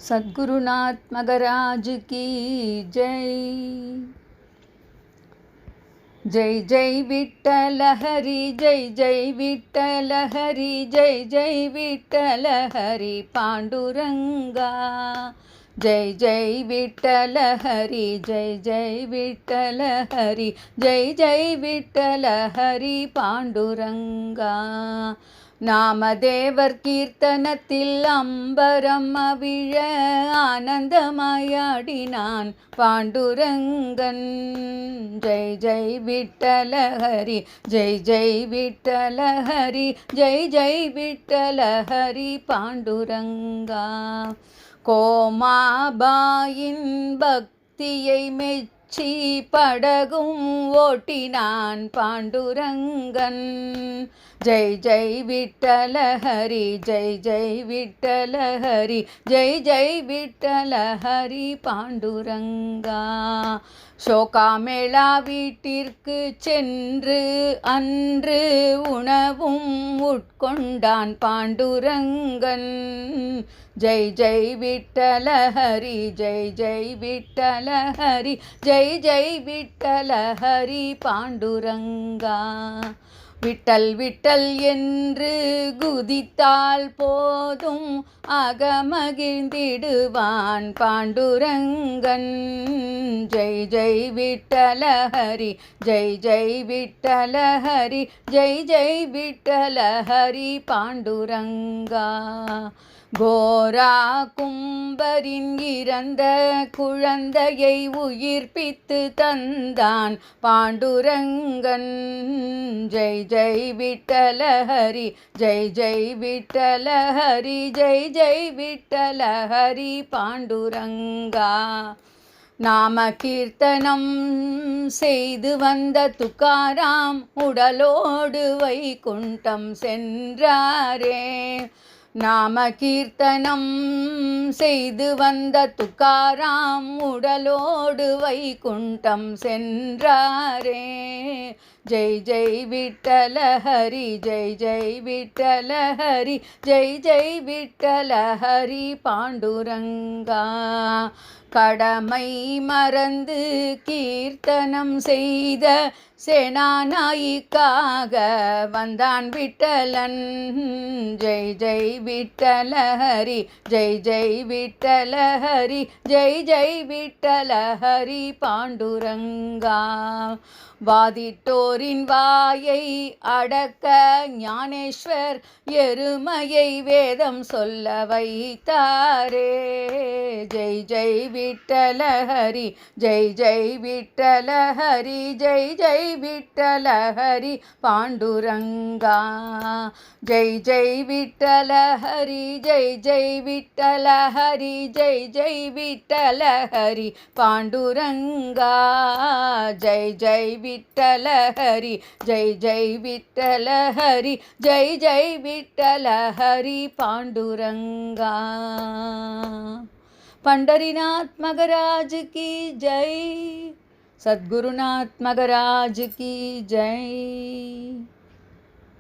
सद्गुरुनाथ मगराज की जय। जय जय विठ्ठल हरि, जय जय विठ्ठल हरि, जय जय विठ्ठल हरि पांडुरंगा। जय जय विठ्ठल हरि, जय जय विठ्ठल हरि, जय जय विठ्ठल हरि पांडुरंगा। நாமதேவர் கீர்த்தனத்தில் அம்பரம் அவிழ ஆனந்தமாயாடினான் பாண்டுரங்கன். ஜெய் ஜெய் விட்டல ஹரி, ஜெய் ஜெய் விட்டல ஹரி, ஜெய் ஜெய் விட்டல ஹரி பாண்டுரங்கா. கோமாபாயின் பக்தியை மெச்சி படகும் ஓட்டினான் பாண்டுரங்கன். ஜெய் ஜெய் விட்டல ஹரி, ஜெய் ஜெய் விட்டல ஹரி, ஜெய் ஜெய் விட்டல ஹரி பாண்டுரங்கா. சோகாமேளா வீட்டிற்கு சென்று அன்று உணவும் உட்கொண்டான் பாண்டுரங்கன். ஜெய் ஜெய் விட்டல ஹரி, ஜெய் ஜெய் விட்டல ஹரி, ஜெய் ஜெய் விட்டல ஹரி பாண்டுரங்கா. விட்டல் விட்டல் என்று குதித்தால் போதும் அகமகிழ்ந்திடுவான் பாண்டுரங்கன். ஜெய் ஜெய் விட்டல ஹரி, ஜெய் ஜெய் விட்டல ஹரி, ஜெய் ஜெய் விட்டல ஹரி பாண்டுரங்கா. கோரா கும்பரின் இறந்த குழந்தையை உயிர்ப்பித்து தந்தான் பாண்டுரங்கன். ஜெய் ஜெய் விட்டல ஹரி, ஜெய் ஜெய் விட்டல ஹரி, ஜெய் ஜெய் விட்டல ஹரி பாண்டுரங்கா. நாம கீர்த்தனம் செய்து வந்த துக்காராம் உடலோடு வைகுண்டம் சென்றாரே. நாம கீர்த்தனம் செய்து வந்த துக்காராம் உடலோடு வைகுண்டம் சென்றாரே. ஜெய் ஜெய் விட்டல ஹரி, ஜெய் ஜெய் விட்டல ஹரி, ஜெய் ஜெய் விட்டல ஹரி பாண்டுரங்கா. கடமை மறந்து கீர்த்தனம் செய்த சேனாநாயிக்காக வந்தான் விட்டலன். ஜெய் ஜெய் விட்டல ஹரி, ஜெய் ஜெய் விட்டல ஹரி, ஜெய் ஜெய் விட்டல ஹரி பாண்டுரங்கா. வாதிட்டோரின் வாயை அடக்க ஞானேஸ்வர் எருமையை வேதம் சொல்ல வைத்தாரே. ஜெய் ஜெய் விட்டல ஹரி, ஜெய் ஜெய் விட்டல ஹரி, ஜெய் ஜெய் விட்டல ஹரி பாண்டுரங்கா. ஜெய் ஜெய் விட்டல ஹரி, ஜெய் ஜெய் விட்டல ஹரி, ஜெய் ஜெய் விட்டல ஹரி பாண்டுரங்கா. ஜெய் ஜெய் விட்டல ஹரி, ஜெய் ஜெய் விட்டல ஹரி, ஜெய் ஜெய் விட்டல ஹரி பாண்டுரங்கா. पंढरीनाथ मगराज की जय। सद्गुरुनाथ मगराज की जय।